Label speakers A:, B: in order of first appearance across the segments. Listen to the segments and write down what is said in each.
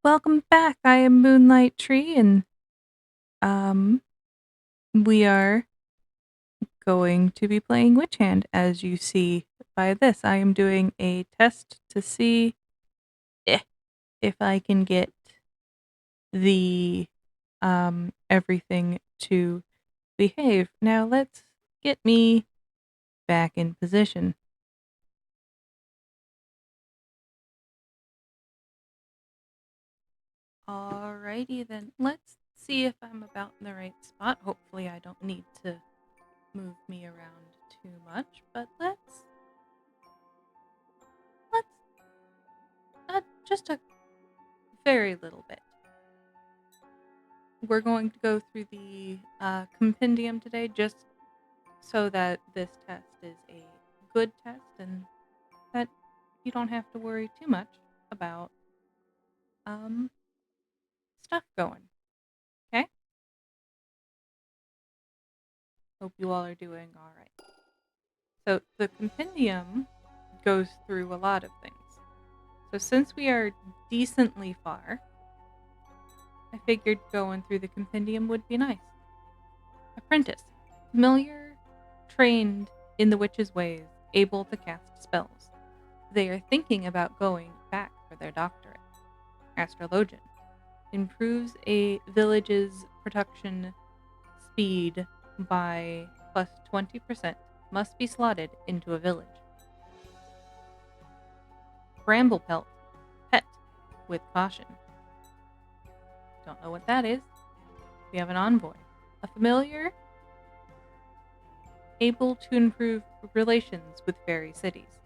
A: Welcome back. I am Moonlight Tree, and um, we are going to be playing WitchHand. As you see by this, I am doing a test to see if I can get the everything to behave. Now let's get me back in position. Alrighty then, let's see if I'm about in the right spot. Hopefully I don't need to move me around too much, but let's just a very little bit. We're going to go through the compendium today just so that this test is a good test and that you don't have to worry too much about stuff going. Okay? Hope you all are doing all right. So the compendium goes through a lot of things. So since we are decently far, I figured going through the compendium would be nice. Apprentice. Familiar, trained in the witch's ways, able to cast spells. They are thinking about going back for their doctorate. Astrologian. Improves a village's production speed by plus 20%. Must be slotted into a village. Bramble pet with caution. Don't know what that is. We have an envoy. A familiar able to improve relations with fairy cities.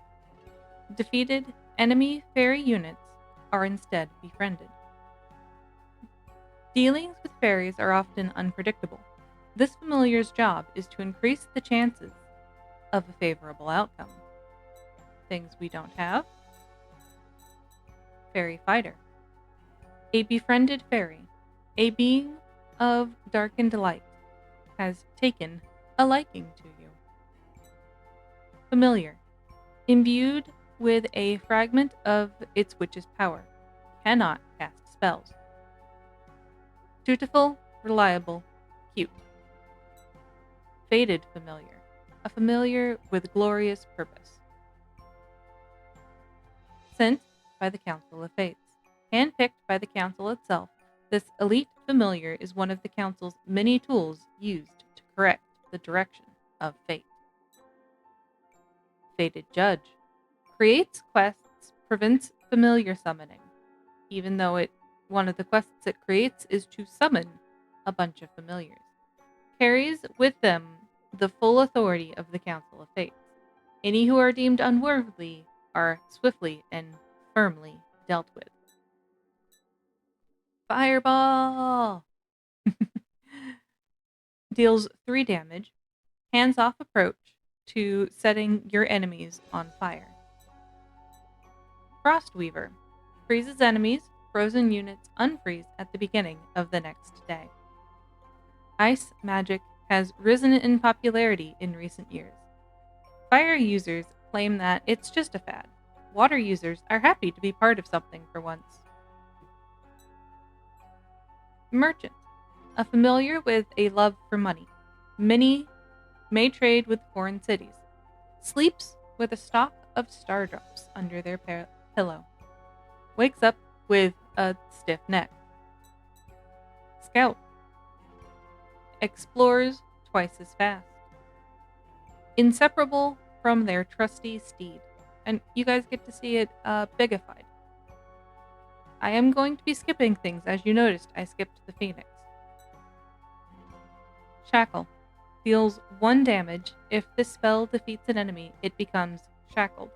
A: Defeated enemy fairy units are instead befriended. Dealings with fairies are often unpredictable. This familiar's job is to increase the chances of a favorable outcome. Things we don't have. Fairy fighter. A befriended fairy, a being of darkened light, has taken a liking to you. Familiar. Imbued with a fragment of its witch's power, cannot cast spells. Dutiful, reliable, cute. Fated familiar. A familiar with glorious purpose. Sent by the Council of Fates. Handpicked by the Council itself, this elite familiar is one of the Council's many tools used to correct the direction of fate. Fated Judge. Creates quests, prevents familiar summoning, even though one of the quests it creates is to summon a bunch of familiars. Carries with them the full authority of the Council of Fates. Any who are deemed unworthy are swiftly and firmly dealt with. Fireball! Deals 3 damage, hands-off approach to setting your enemies on fire. Frostweaver. Freezes enemies, frozen units unfreeze at the beginning of the next day. Ice magic has risen in popularity in recent years. Fire users claim that it's just a fad. Water users are happy to be part of something for once. Merchant. A familiar with a love for money. Many may trade with foreign cities. Sleeps with a stock of stardrops under their pillow. Wakes up with a stiff neck. Scout. Explores twice as fast. Inseparable from their trusty steed. And you guys get to see it bigified. I am going to be skipping things. As you noticed, I skipped the phoenix. Shackle. Deals 1 damage. If this spell defeats an enemy, it becomes shackled.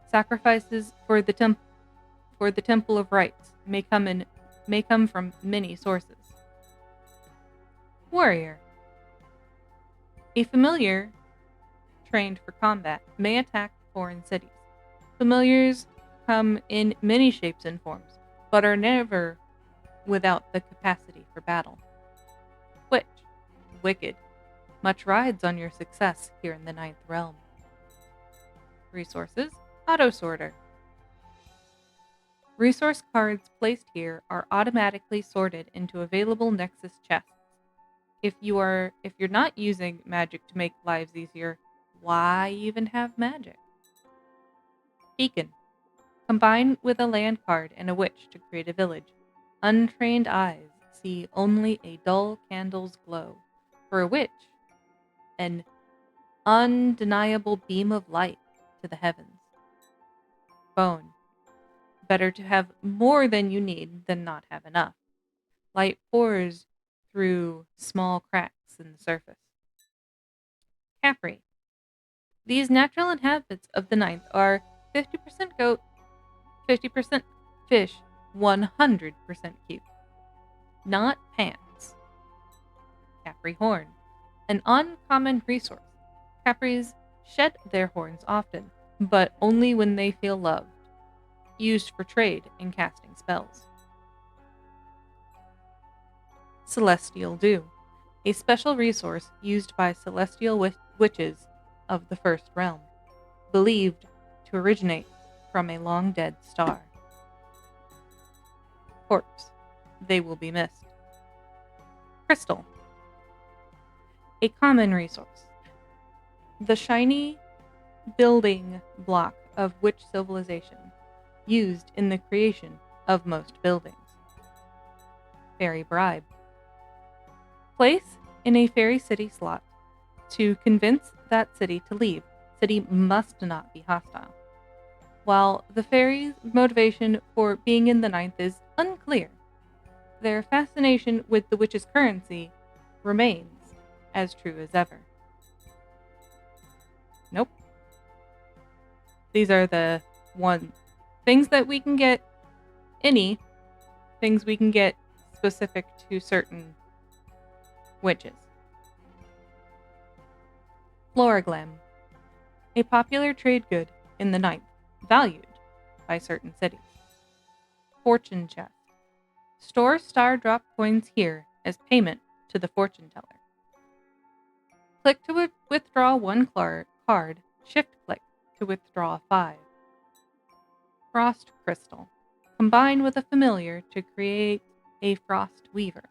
A: Sacrifices for the Temple of Rights may come from many sources. Warrior. A familiar trained for combat may attack foreign cities. Familiars come in many shapes and forms, but are never without the capacity for battle. Witch. Wicked. Much rides on your success here in the 9th realm. Resources. Auto sorter. Resource cards placed here are automatically sorted into available Nexus chests. If you're not using magic to make lives easier, why even have magic? Beacon. Combine with a land card and a witch to create a village. Untrained eyes see only a dull candle's glow. For a witch, an undeniable beam of light to the heavens. Bone. Better to have more than you need than not have enough. Light pours through small cracks in the surface. Capri. These natural inhabitants of the ninth are 50% goat, 50% fish, 100% cute. Not pants. Capri horn. An uncommon resource. Capris shed their horns often, but only when they feel loved. Used for trade and casting spells. Celestial Dew. A special resource used by celestial witches of the first realm, believed to originate from a long-dead star. Corpse. They will be missed. Crystal. A common resource. The shiny building block of witch civilization, used in the creation of most buildings. Fairy bribe. Place in a fairy city slot to convince that city to leave. City must not be hostile. While the fairies' motivation for being in the ninth is unclear, their fascination with the witch's currency remains as true as ever. Nope. These are the things that we can get things we can get specific to certain witches. Floraglam. A popular trade good in the ninth, valued by certain cities. Fortune chest. Store star drop coins here as payment to the fortune teller. Click to withdraw one card, shift click to withdraw 5. Frost crystal. Combine with a familiar to create a frost weaver.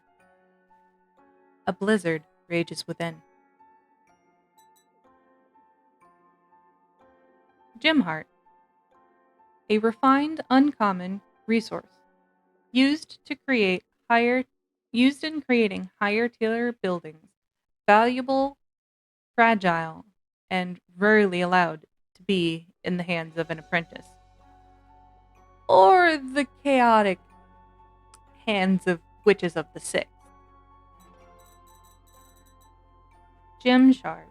A: A blizzard rages within. Gem heart. A refined, uncommon resource used in creating higher tier buildings, valuable, fragile, and rarely allowed to be in the hands of an apprentice. Or the chaotic hands of witches of the sixth. Gem shard.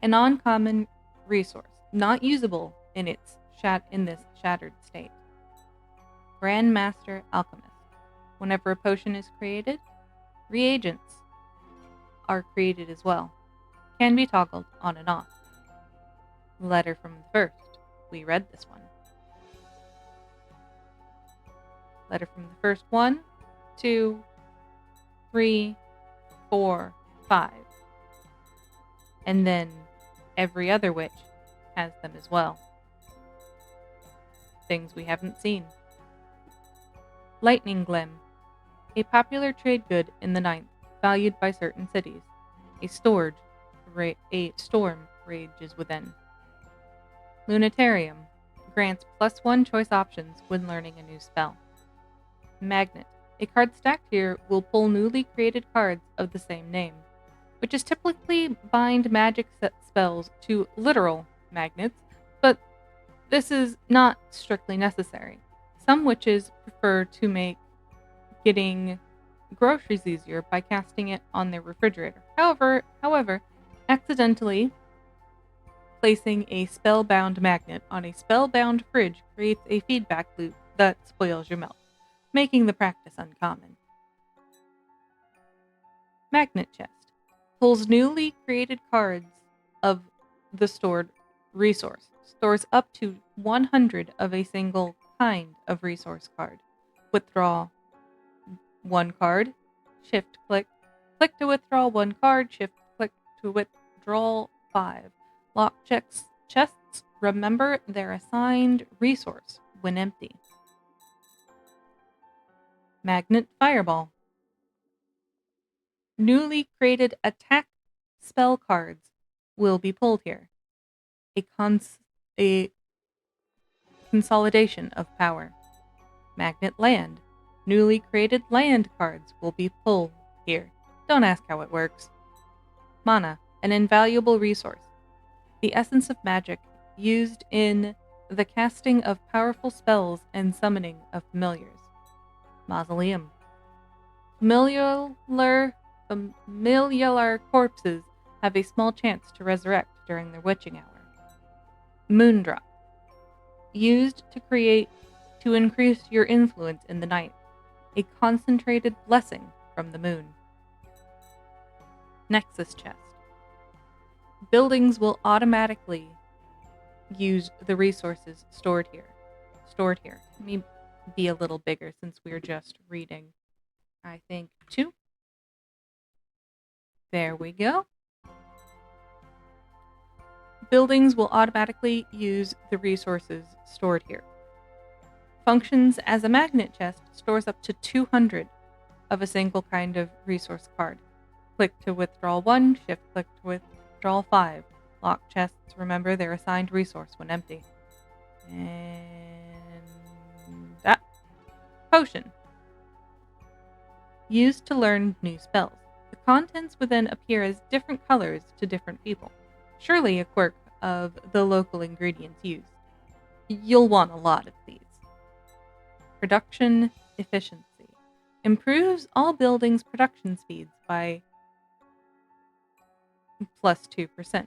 A: An uncommon resource, not usable in this shattered state. Grandmaster alchemist. Whenever a potion is created, reagents are created as well. Can be toggled on and off. Letter from the first. We read this one. Letter from the first 1, 2, 3, 4, 5. And then every other witch has them as well. Things we haven't seen. Lightning Glim. A popular trade good in the ninth, valued by certain cities. A storm rages within. Lunatarium. Grants +1 choice options when learning a new spell. Magnet. A card stacked here will pull newly created cards of the same name, which is typically bind magic spells to literal magnets, but this is not strictly necessary. Some witches prefer to make getting groceries easier by casting it on their refrigerator. However, accidentally placing a spellbound magnet on a spellbound fridge creates a feedback loop that spoils your milk, making the practice uncommon. Magnet chest. Pulls newly created cards of the stored resource. Stores up to 100 of a single kind of resource card. Withdraw 1 card. Shift click. Click to withdraw 1 card. Shift click to withdraw 5. Lock chests remember their assigned resource when empty. Magnet Fireball. Newly created attack spell cards will be pulled here. A consolidation of power. Magnet Land. Newly created land cards will be pulled here. Don't ask how it works. Mana, an invaluable resource. The essence of magic used in the casting of powerful spells and summoning of familiars. Mausoleum. Familiar corpses have a small chance to resurrect during their witching hour. Moondrop. Used to increase your influence in the night. A concentrated blessing from the moon. Nexus Chest. Buildings will automatically use the resources stored here. Let me be a little bigger since we're just reading. I think 2. There we go. Buildings will automatically use the resources stored here. Functions as a magnet chest, stores up to 200 of a single kind of resource card. Click to withdraw 1, shift click to withdraw 5. Lock chests, remember they're assigned resource when empty. And that potion. Used to learn new spells. The contents within appear as different colors to different people. Surely a quirk of the local ingredients used. You'll want a lot of these. Production efficiency. Improves all buildings' production speeds by plus 2%.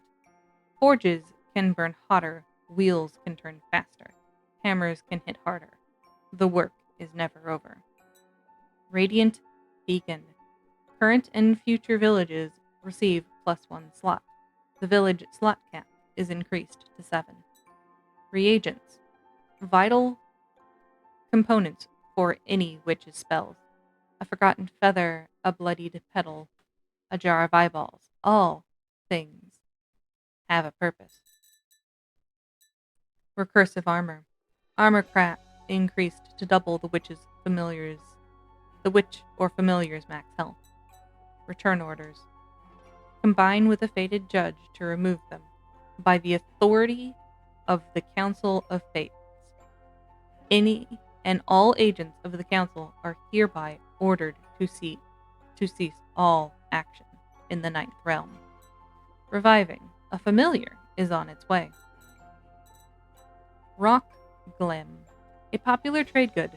A: Forges can burn hotter, wheels can turn faster, hammers can hit harder. The work is never over. Radiant Beacon. Current and future villages receive +1 slot. The village slot cap is increased to 7. Reagents. Vital components for any witch's spells. A forgotten feather, a bloodied petal, a jar of eyeballs. All things have a purpose. Recursive armor. Armor craft increased to double the witch or familiar's max health. Return orders. Combine with a fated judge to remove them by the authority of the Council of Fates. Any and all agents of the council are hereby ordered to cease all action in the ninth realm. Reviving. A familiar is on its way. Rock Glim. A popular trade good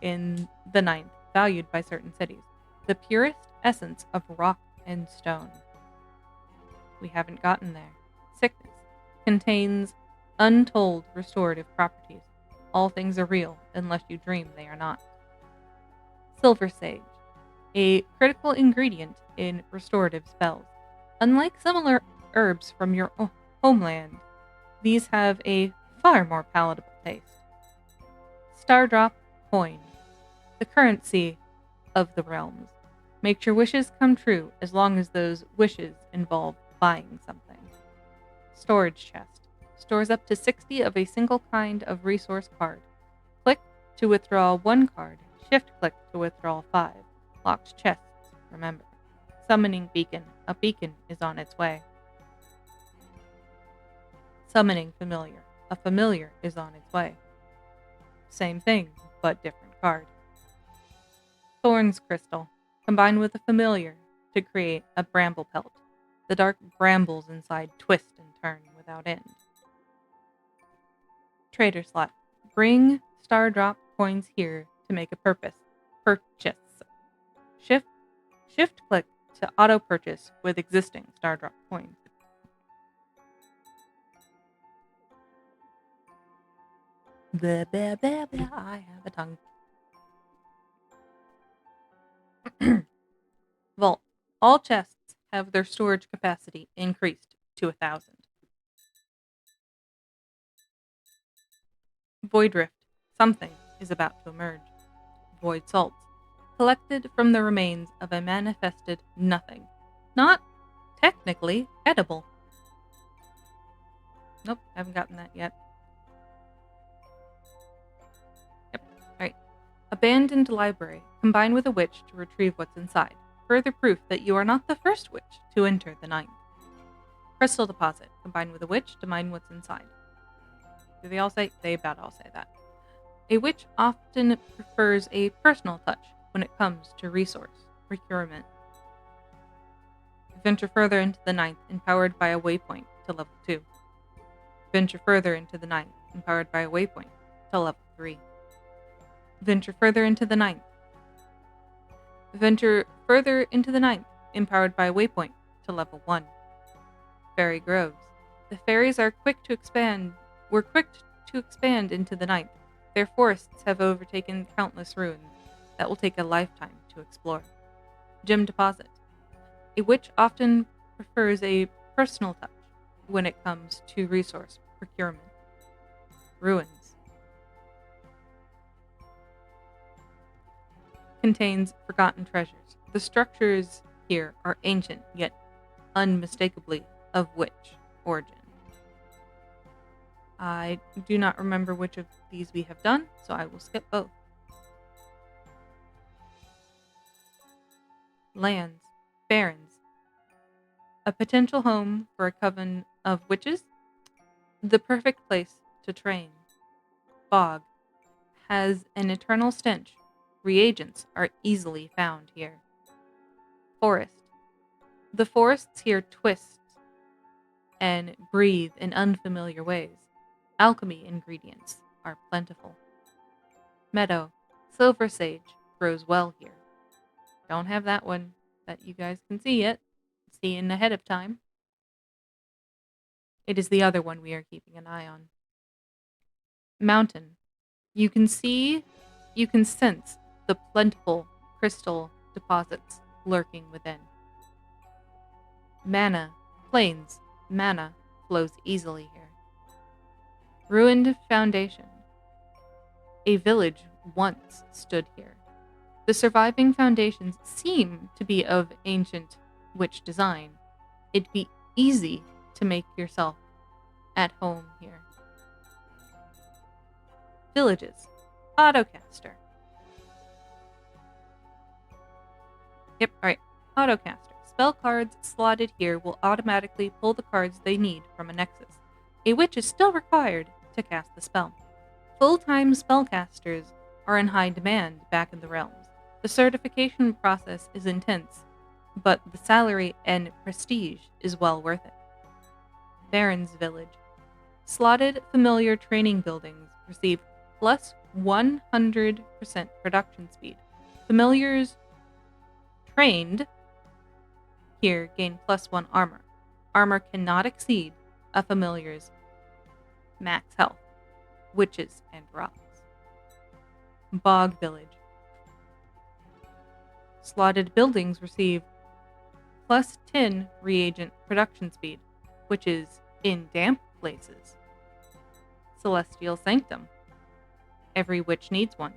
A: in the ninth, valued by certain cities. The purest essence of rock and stone. We haven't gotten there. Sickness. Contains untold restorative properties. All things are real unless you dream they are not. Silver Sage. A critical ingredient in restorative spells. Unlike similar herbs from your homeland, these have a far more palatable taste. Stardrop Coin. The currency of the realms. Makes your wishes come true as long as those wishes involve buying something. Storage Chest. Stores up to 60 of a single kind of resource card. Click to withdraw 1 card. Shift click to withdraw 5. Locked chests, remember. Summoning Beacon. A beacon is on its way. Summoning Familiar. A familiar is on its way. Same thing, but different card. Thorns Crystal. Combine with a familiar to create a bramble pelt. The dark brambles inside twist and turn without end. Trader Slot. Bring Stardrop coins here to make a purchase. Shift click to auto purchase with existing Stardrop coins. Blah, blah, blah, blah. I have a tongue. Vault. All chests have their storage capacity increased to 1,000. Void Rift. Something is about to emerge. Void Salts. Collected from the remains of a manifested nothing. Not technically edible. Nope, haven't gotten that yet. Yep. Alright. Abandoned library. Combine with a witch to retrieve what's inside. Further proof that you are not the first witch to enter the ninth. Crystal deposit. Combine with a witch to mine what's inside. Do they all say? They about all say that. A witch often prefers a personal touch when it comes to resource procurement. Venture further into the ninth, empowered by a waypoint to level 2. Venture further into the ninth, empowered by a waypoint to level 3. Venture further into the ninth. Venture further into the ninth, empowered by a waypoint to level 1. Fairy groves. The fairies are quick to expand into the ninth. Their forests have overtaken countless ruins that will take a lifetime to explore. Gem deposit. A witch often prefers a personal touch when it comes to resource procurement. Ruins. Contains forgotten treasures. The structures here are ancient, yet unmistakably of witch origin. I do not remember which of these we have done, so I will skip both. Lands. Barrens. A potential home for a coven of witches. The perfect place to train. Bog. Has an eternal stench. Reagents are easily found here. Forest. The forests here twist and breathe in unfamiliar ways. Alchemy ingredients are plentiful. Meadow. Silver sage grows well here. Don't have that one that you guys can see yet. Seeing ahead of time. It is the other one we are keeping an eye on. Mountain. You can sense the plentiful crystal deposits lurking within. Mana. Plains. Mana flows easily here. Ruined foundation. A village once stood here. The surviving foundations seem to be of ancient witch design. It'd be easy to make yourself at home here. Villages. Autocaster. Yep, alright. Autocaster. Spell cards slotted here will automatically pull the cards they need from a nexus. A witch is still required to cast the spell. Full-time spellcasters are in high demand back in the realms. The certification process is intense, but the salary and prestige is well worth it. Baron's Village. Slotted familiar training buildings receive plus 100% production speed. Familiars trained here gain plus 1 armor. Armor cannot exceed a familiar's max health. Witches and rocks. Bog Village. Slotted buildings receive plus 10 reagent production speed, which is in damp places. Celestial Sanctum. Every witch needs one.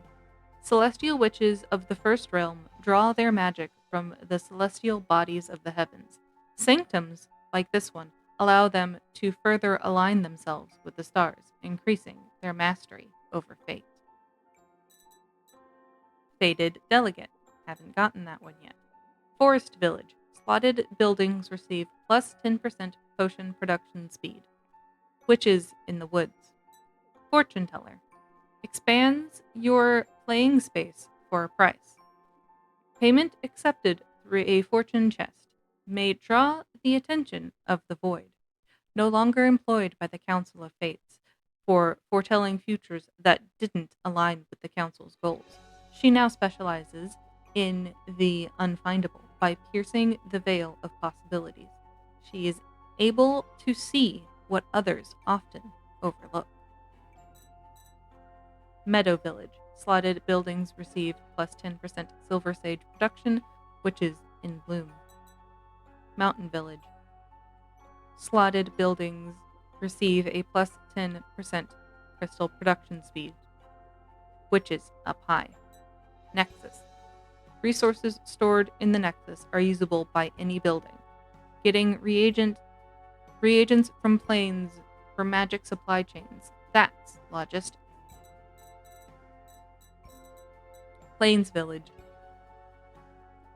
A: Celestial witches of the first realm draw their magic from the celestial bodies of the heavens. Sanctums, like this one, allow them to further align themselves with the stars, increasing their mastery over fate. Fated Delegate. Haven't gotten that one yet. Forest Village. Slotted buildings receive plus 10% potion production speed. Witches in the Woods. Fortune Teller. Expands your playing space for a price. Payment accepted through a fortune chest may draw the attention of the void. No longer employed by the Council of Fates for foretelling futures that didn't align with the Council's goals. She now specializes in the unfindable by piercing the veil of possibilities. She is able to see what others often overlook. Meadow Village. Slotted buildings receive plus 10% silver sage production, which is in bloom. Mountain Village. Slotted buildings receive a plus 10% crystal production speed, which is up high. Nexus. Resources stored in the Nexus are usable by any building. Getting reagents from planes for magic supply chains. That's logistics. Plains Village.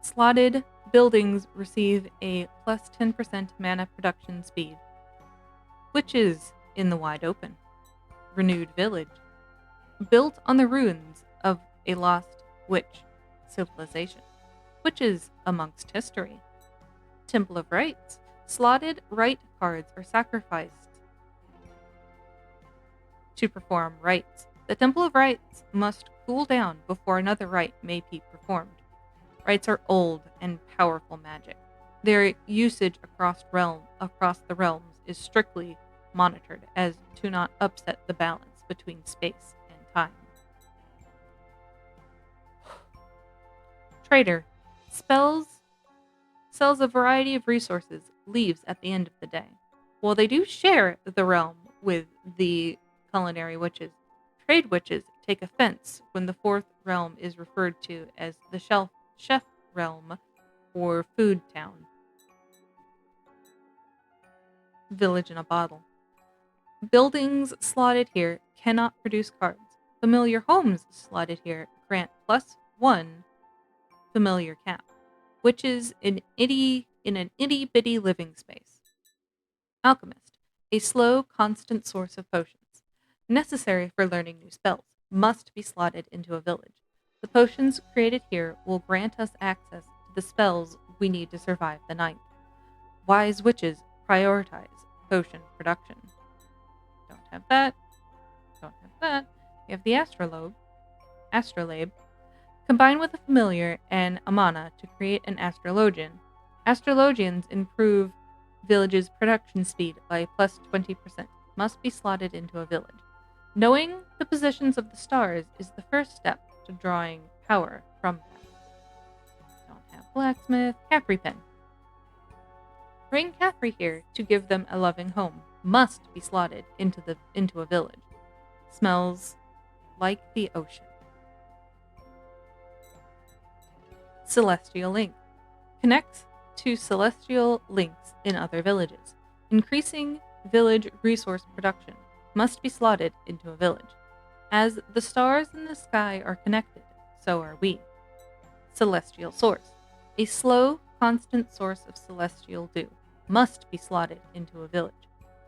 A: Slotted buildings receive a plus 10% mana production speed. Witches in the wide open. Renewed Village. Built on the ruins of a lost witch civilization. Witches amongst history. Temple of Rites. Slotted rite cards are sacrificed to perform rites. The Temple of Rites must cool down before another rite may be performed. Rites are old and powerful magic. Their usage across the realms is strictly monitored as to not upset the balance between space and time. Trader sells a variety of resources, leaves at the end of the day. While they do share the realm with the culinary witches, trade witches take offense when the fourth realm is referred to as the chef realm or food town. Village in a bottle. Buildings slotted here cannot produce cards. Familiar homes slotted here grant +1 familiar cap, which is in an itty-bitty living space. Alchemist, a slow, constant source of potions, necessary for learning new spells, must be slotted into a village. The potions created here will grant us access to the spells we need to survive the night. Wise witches prioritize potion production. Don't have that. Don't have that. We have the astrolabe. Combine with a familiar and a mana to create an astrologian. Astrologians improve village's production speed by +20%. Must be slotted into a village. Knowing the positions of the stars is the first step to drawing power from them. Don't have blacksmith. Capri pen. Bring Capri here to give them a loving home. Must be slotted into a village. Smells like the ocean. Celestial link. Connects to celestial links in other villages. Increasing village resource production. Must be slotted into a village. As the stars in the sky are connected, so are we. Celestial source. A slow, constant source of celestial dew. Must be slotted into a village.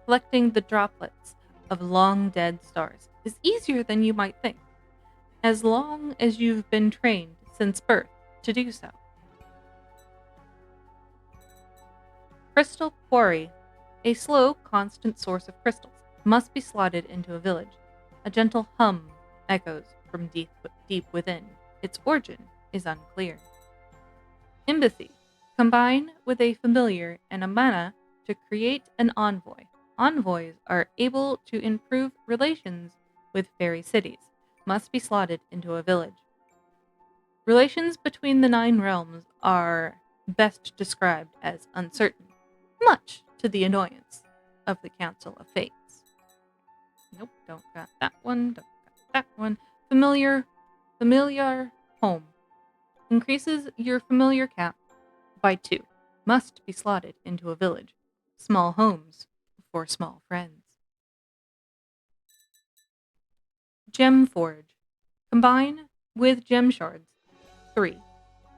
A: Collecting the droplets of long-dead stars is easier than you might think, as long as you've been trained since birth to do so. Crystal quarry. A slow, constant source of crystals. Must be slotted into a village. A gentle hum echoes from deep within. Its origin is unclear. Embassy. Combine with a familiar and a mana to create an envoy. Envoys are able to improve relations with fairy cities. Must be slotted into a village. Relations between the 9 realms are best described as uncertain, much to the annoyance of the Council of Fates. Nope, don't got that one, don't got that one. Familiar home. Increases your familiar cap by 2. Must be slotted into a village. Small homes for small friends. Gem forge. Combine with gem shards 3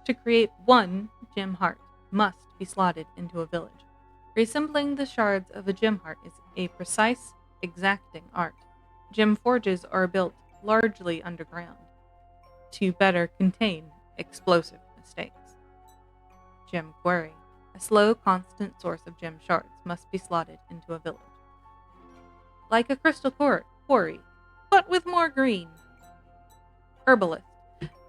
A: to create 1 gem heart. Must be slotted into a village. Reassembling the shards of a gem heart is a precise, exacting art. Gem forges are built largely underground to better contain explosive mistakes. Gem quarry. A slow, constant source of gem shards must be slotted into a village. Like a crystal quarry, but with more green. Herbalist.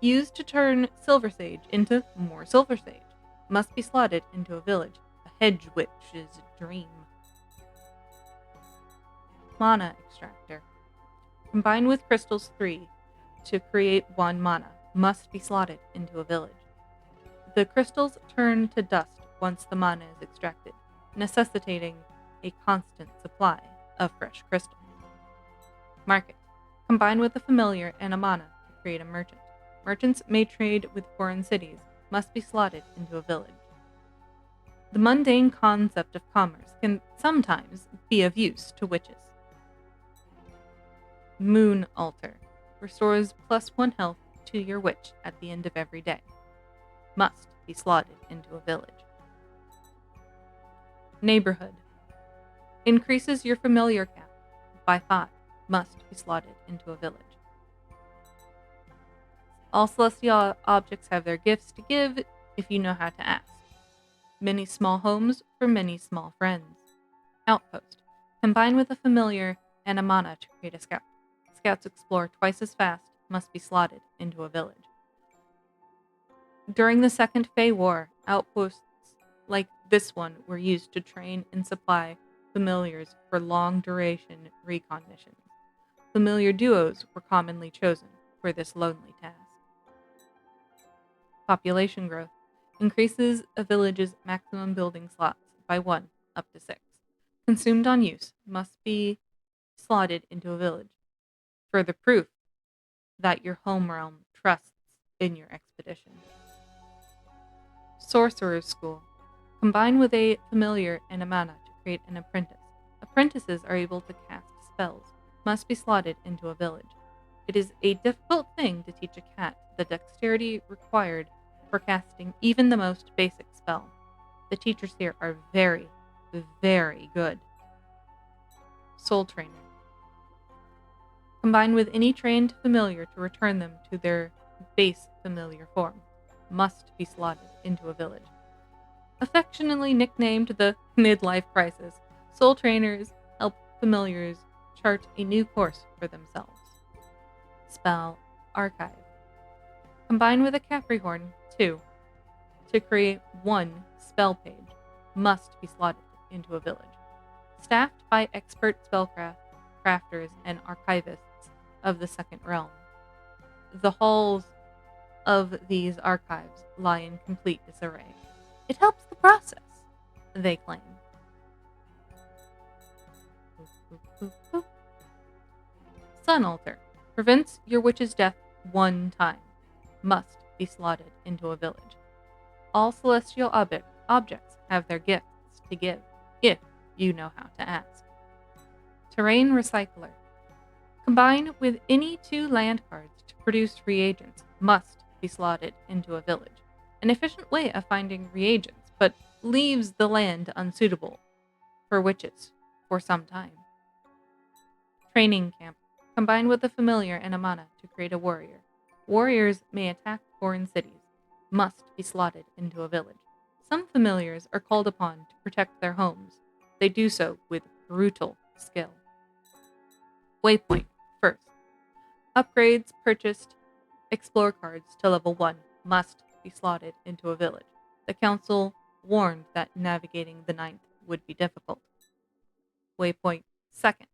A: Used to turn silver sage into more silver sage. Must be slotted into a village. A hedge witch's dream. Mana extractor. Combine with crystals 3 to create 1 mana. Must be slotted into a village. The crystals turn to dust once the mana is extracted, necessitating a constant supply of fresh crystals. Market. Combine with a familiar and a mana to create a merchant. Merchants may trade with foreign cities. Must be slotted into a village. The mundane concept of commerce can sometimes be of use to witches. Moon altar. Restores +1 health to your witch at the end of every day. Must be slotted into a village. Neighborhood. Increases your familiar count by 5. Must be slotted into a village. All celestial objects have their gifts to give if you know how to ask. Many small homes for many small friends. Outpost. Combine with a familiar and a mana to create a scout. Scouts explore twice as fast, must be slotted into a village. During the Second Fey War, outposts like this one were used to train and supply familiars for long-duration recon missions. Familiar duos were commonly chosen for this lonely task. Population growth increases a village's maximum building slots by 1 up to 6. Consumed on use, must be slotted into a village. Further proof that your home realm trusts in your expedition. Sorcerer's School. Combine with a familiar and a mana to create an apprentice. Apprentices are able to cast spells, must be slotted into a village. It is a difficult thing to teach a cat the dexterity required for casting even the most basic spell. The teachers here are very, very good. Soul Trainer. Combine with any trained familiar to return them to their base familiar form. Must be slotted into a village. Affectionately nicknamed the midlife crisis, soul trainers help familiars chart a new course for themselves. Spell Archive. Combine with a Capricorn 2 to create 1 spell page. Must be slotted into a village. Staffed by expert spellcrafters and archivists of the Second Realm. The halls of these archives lie in complete disarray. It helps the process, they claim. Sun Altar. Prevents your witch's death 1 time. Must be slotted into a village. All celestial objects have their gifts to give, if you know how to ask. Terrain Recycler. Combine with any 2 land cards to produce reagents. Must be slotted into a village. An efficient way of finding reagents, but leaves the land unsuitable for witches for some time. Training Camp. Combine with a familiar and a mana to create a warrior. Warriors may attack foreign cities. Must be slotted into a village. Some familiars are called upon to protect their homes. They do so with brutal skill. Waypoint. First. Upgrades purchased explore cards to level 1 must be slotted into a village. The council warned that navigating the 9th would be difficult. Waypoint. Second.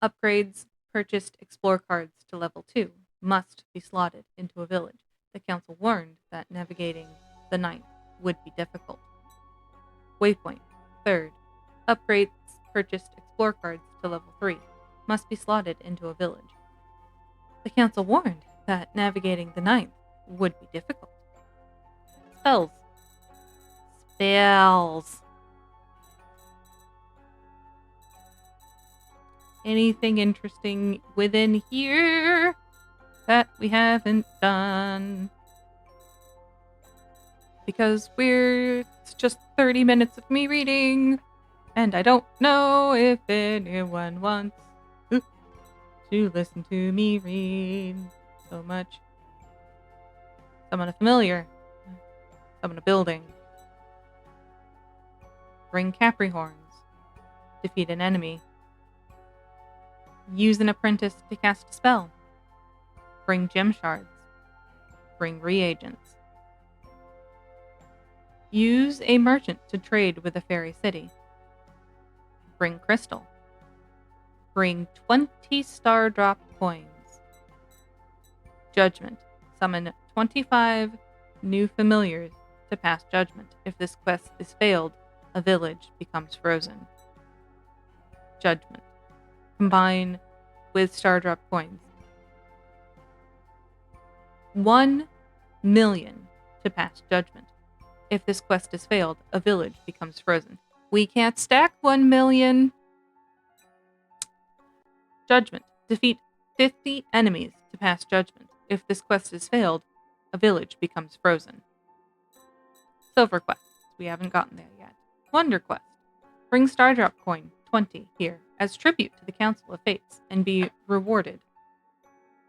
A: Upgrades purchased explore cards to level 2 must be slotted into a village. The council warned that navigating the 9th would be difficult. Waypoint. Third. Upgrades purchased explore cards to level 3 must be slotted into a village. The council warned that navigating the 9th would be difficult. Spells. Spells. Anything interesting within here that we haven't done? Because it's just 30 minutes of me reading, and I don't know if anyone wants to listen to me read so much. Summon a familiar. Summon a building. Bring Capricorns. Defeat an enemy. Use an apprentice to cast a spell. Bring gem shards. Bring reagents. Use a merchant to trade with a fairy city. Bring crystal. Bring 20 star drop coins. Judgment. Summon 25 new familiars to pass judgment. If this quest is failed, a village becomes frozen. Judgment. Combine with star drop coins. 1 million to pass judgment. If this quest is failed, a village becomes frozen. We can't stack 1 million. Judgment. Defeat 50 enemies to pass judgment. if this quest is failed, a village becomes frozen. Silver quests. We haven't gotten there yet. Wonder quest. Bring Stardrop coin 20 here as tribute to the Council of Fates and be rewarded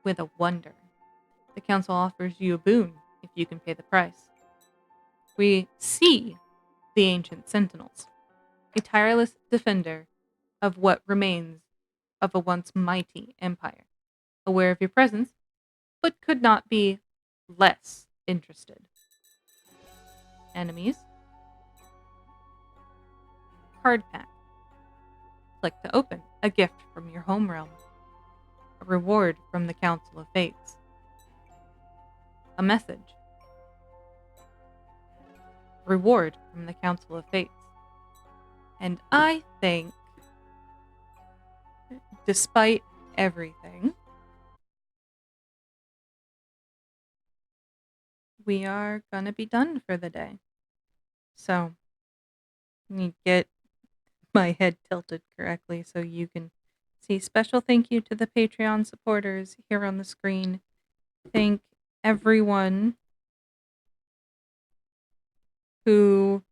A: with a wonder. The council offers you a boon if you can pay the price. We see the ancient sentinels, a tireless defender of what remains of a once mighty empire, aware of your presence, but could not be less interested. Enemies. Card pack. Click to open a gift from your home realm. A reward from the Council of Fates. A message. Reward from the Council of Fates. And I think, despite everything, we are gonna be done for the day. So, let me get my head tilted correctly so you can see. Special thank you to the Patreon supporters here on the screen. Thank everyone who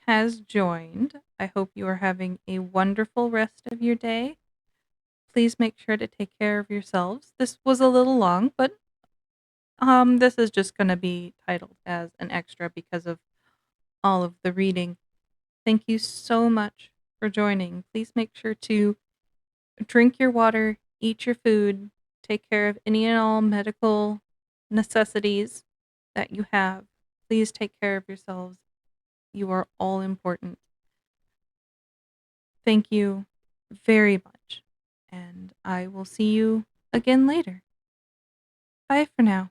A: has joined. I hope you are having a wonderful rest of your day. Please make sure to take care of yourselves. This was a little long, but this is just going to be titled as an extra because of all of the reading. Thank you so much for joining. Please make sure to drink your water, eat your food, take care of any and all medical necessities that you have. Please take care of yourselves. You are all important. Thank you very much, and I will see you again later. Bye for now.